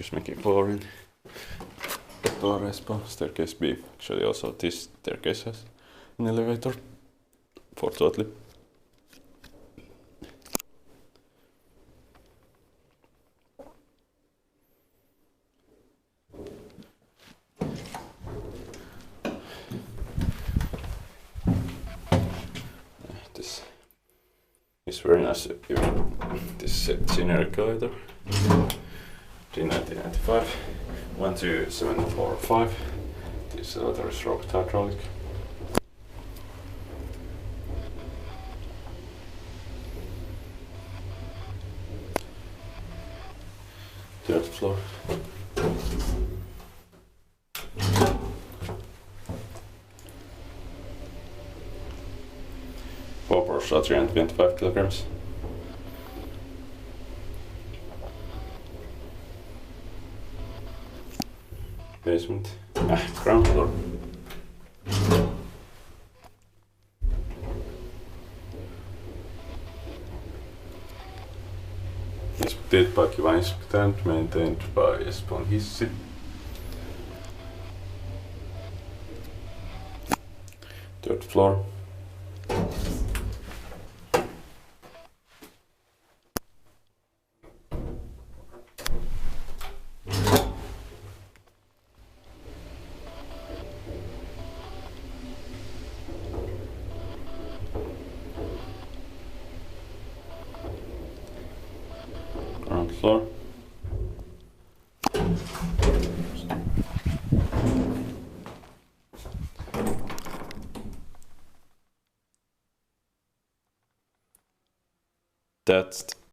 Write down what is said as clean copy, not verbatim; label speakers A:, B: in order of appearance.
A: Kyyhkysmäki floor in Leppävaara, Espoo, staircase B. Actually also this staircase has an elevator, fortunately. This is very nice, even this generic elevator. D1995, 12745. This elevator is rocket hydraulic. Third floor. Four Porsche 325 kilograms. Basement, ground floor. Inspected by Kyyhkysmäki and maintained by Espoo and I.G.V. Third floor. Ground floor. That's